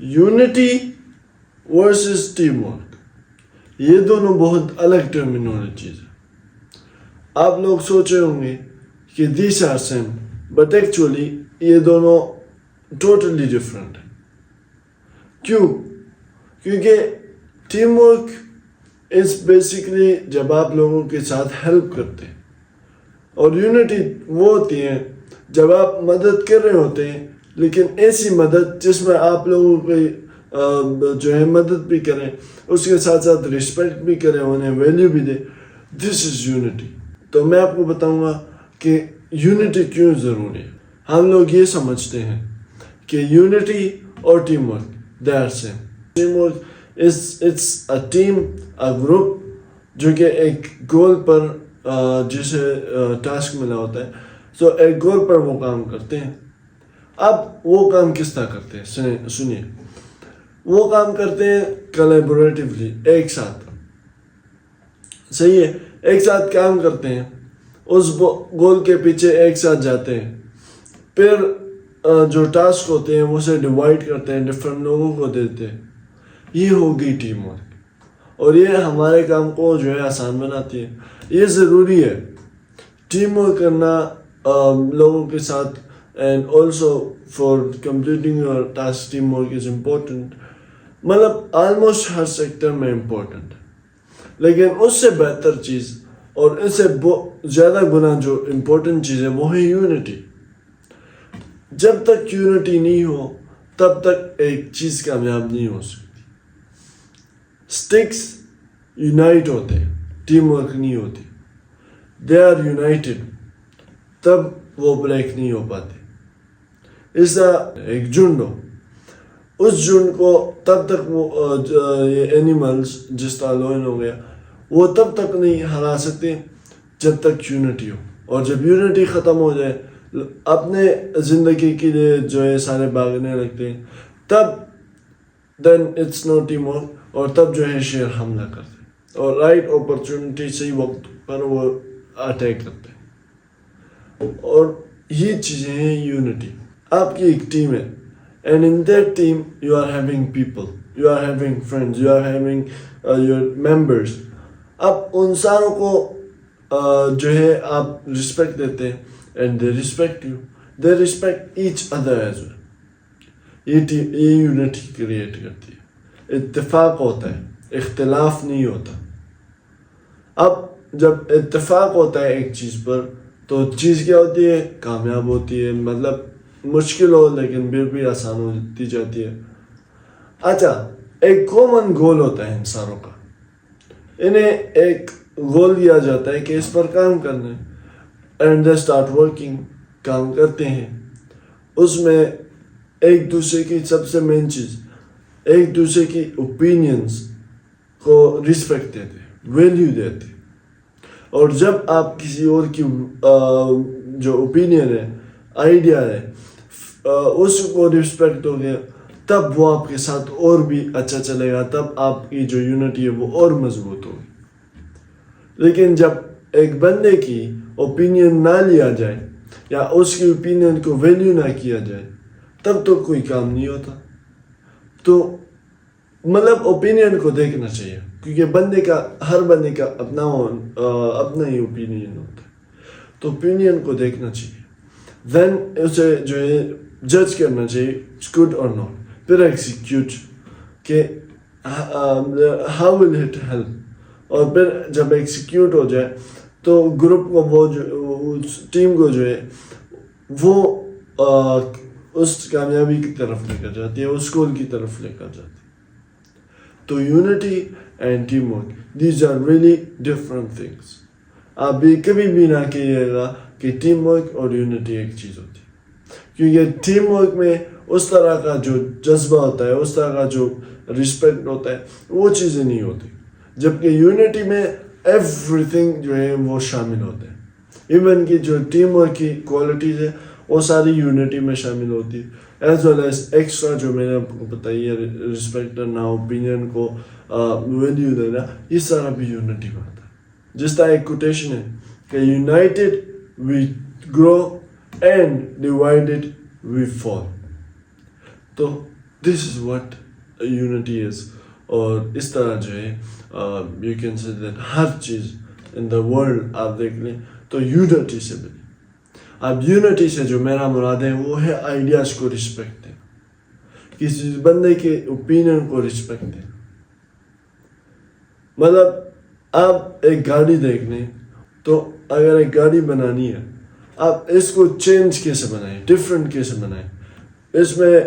Unity versus team work, ये दोनों बहुत अलग टर्मिनोलॉजीज है. आप लोग सोचे होंगे कि these are same, but actually ये दोनों totally different है. क्यों? क्योंकि टीम वर्क इज बेसिकली जब आप लोगों के साथ हेल्प करते हैं, और यूनिटी वो होती है जब आप मदद कर रहे होते हैं, लेकिन ऐसी मदद जिसमें आप लोगों को जो है मदद भी करें, उसके साथ साथ रिस्पेक्ट भी करें, उन्हें वैल्यू भी दे. This is unity. तो मैं आपको बताऊंगा कि यूनिटी क्यों ज़रूरी है. हम लोग ये समझते हैं कि यूनिटी और team work they are same. Team work it's a team, a group जो कि एक गोल पर जिसे टास्क मिला होता है, तो एक गोल पर वो काम करते हैं. अब वो काम किस तरह करते हैं सुनिए. वो काम करते हैं कोलैबोरेटिवली, एक साथ. सही है, एक साथ काम करते हैं, उस गोल के पीछे एक साथ जाते हैं, फिर जो टास्क होते हैं वो उसे डिवाइड करते हैं, डिफरेंट लोगों को देते हैं. ये होगी टीम वर्क, और ये हमारे काम को जो है आसान बनाती है. ये ज़रूरी है टीम वर्क करना लोगों के साथ, and also for completing your task team work is important. मतलब ऑलमोस्ट हर सेक्टर में इम्पोर्टेंट है, लेकिन उससे बेहतर चीज़ और इससे ज़्यादा गुना जो इम्पोर्टेंट चीज़ है वो है यूनिटी. जब तक यूनिटी नहीं हो तब तक एक चीज़ कामयाब नहीं हो सकती. स्टिक्स यूनाइट होते हैं, टीम वर्क नहीं होती. दे आर यूनाइटेड, तब वो ब्रेक नहीं हो पाते. इस एक झुंड हो, उस झुंड को तब तक वो ये एनिमल्स जिस तरह लोयन हो गया, वो तब तक नहीं हरा सकते जब तक यूनिटी हो. और जब यूनिटी ख़त्म हो जाए, अपने ज़िंदगी के लिए जो है सारे भागने लगते हैं, तब then it's no team work, और तब जो है शेर हमला करते हैं और राइट अपॉर्चुनिटी सही वक्त पर वो अटैक करते हैं. और ये चीज़ें हैं यूनिटी. आपकी एक टीम है, and in that team you are having people, you are having friends, you are having your members. अब उन सारों को जो है आप रिस्पेक्ट देते हैं, and they respect you, they respect each other as well. ये यूनिटी क्रिएट करती है. इत्तेफाक होता है, इख्तिलाफ नहीं होता. अब जब इत्तेफाक होता है एक चीज़ पर, तो चीज़ क्या होती है, कामयाब होती है. मतलब मुश्किल हो लेकिन फिर भी आसान होती जाती है. अच्छा, एक कॉमन गोल होता है इन सारों का. इन्हें एक गोल दिया जाता है कि इस पर काम करना है, एंड दे स्टार्ट वर्किंग, काम करते हैं. उसमें एक दूसरे की सबसे मेन चीज़, एक दूसरे की ओपिनियंस को रिस्पेक्ट देते हैं, वैल्यू देते हैं. और जब आप किसी और की जो ओपिनियन है, आइडिया है, उसको रिस्पेक्ट दोगे, तब वो आपके साथ और भी अच्छा चलेगा, तब आपकी जो यूनिटी है वो और मजबूत होगी. लेकिन जब एक बंदे की ओपिनियन ना लिया जाए या उसकी ओपिनियन को वैल्यू ना किया जाए, तब तो कोई काम नहीं होता. तो मतलब ओपिनियन को देखना चाहिए, क्योंकि हर बंदे का अपना ही ओपिनियन होता है. तो ओपिनियन को देखना चाहिए, देन उसे जो है जज करना चाहिए, गुड और नॉट. फिर एग्जीक्यूट के हाउ विल इट हेल्प. और फिर जब एग्जीक्यूट हो जाए तो ग्रुप को वो जो उस टीम को जो है वो उस कामयाबी की तरफ लेकर जाती है, उस गोल की तरफ लेकर जाती है. तो unity and team work, these are really different things. आप भी कभी भी ना कहिएगा कि टीम वर्क और यूनिटी एक चीज़ होती है, क्योंकि टीम वर्क में उस तरह का जो जज्बा होता है, उस तरह का जो रिस्पेक्ट होता है, वो चीज़ें नहीं होती. जबकि यूनिटी में एवरीथिंग जो है वो शामिल होते हैं. इवन की जो टीम वर्क की क्वालिटीज़ है वो सारी यूनिटी में शामिल होती है, एज वेल एज एक्स्ट्रा जो मैंने आपको बताई है, रिस्पेक्ट करना, ओपिनियन को वैल्यू देना, ये सारा भी यूनिटी में आता है. जिस तरह एक कोटेशन है कि united we grow and divided we fall. तो دس از واٹ یونٹی از. اور اس طرح جو ہے یو کین سے دیٹ ہر چیز ان دا ورلڈ آپ دیکھ لیں تو یونٹی سے ملی. اب یونٹی سے جو میرا مراد ہے وہ ہے آئیڈیاز کو رسپیکٹ ہے, کسی بندے کے اوپینین کو رسپیکٹ ہے. مطلب آپ ایک گاڑی دیکھ لیں تو اگر ایک گاڑی بنانی ہے آپ اس کو چینج کیسے بنائیں, ڈفرینٹ کیسے بنائیں, اس میں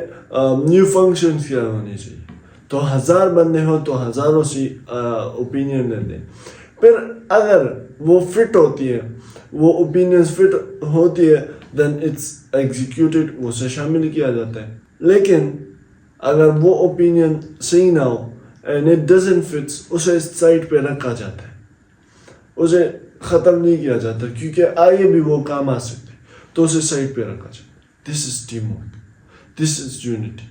نیو فنکشنز کیا ہونی چاہیے. تو 1000 بندے ہوں تو ہزاروں سی اوپینین لیتے ہیں. پھر اگر وہ فٹ ہوتی ہے, وہ اوپینینز فٹ ہوتی ہے, دین اٹس ایگزیکیوٹیڈ, اسے شامل کیا جاتا ہے. لیکن اگر وہ اوپینین صحیح نہ ہو اینڈ اٹ ڈزنٹ فٹس, اسے سائڈ پہ رکھا جاتا ہے, اسے ختم نہیں کیا جاتا کیونکہ آگے بھی وہ کام آ سکتے, تو اسے سائڈ پہ رکھا جاتا. This is team work, this is unity.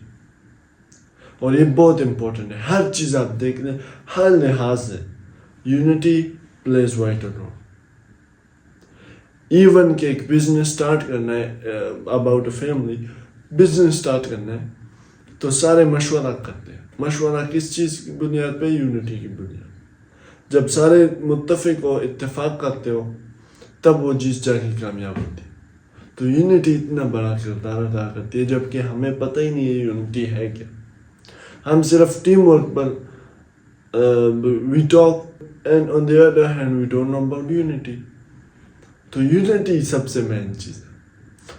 اور یہ بہت امپورٹنٹ ہے. ہر چیز آپ دیکھ لیں, ہر لحاظ سے unity plays vital role. Even کہ ایک بزنس اسٹارٹ کرنا ہے, about a family business start کرنا ہے تو سارے مشورہ کرتے ہیں. مشورہ کس چیز کی بنیاد پہ؟ یونٹی کی بنیاد. جب سارے متفق ہو, اتفاق کرتے ہو, تب وہ چیز جا کے کامیاب ہوتی ہے. تو یونٹی اتنا بڑا کردار ادا کرتی ہے, جبکہ ہمیں پتہ ہی نہیں ہے یونٹی ہے کیا. ہم صرف ٹیم ورک پر we talk and on the other hand we don't know about unity. تو یونٹی سب سے مین چیز ہے.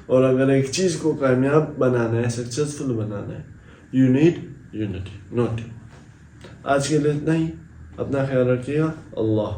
اور اگر ایک چیز کو کامیاب بنانا ہے, سکسیزفل بنانا ہے, you need unity, not team. آج کے لیے اتنا ہی. اپنا خیال رکھیے گا. اللہ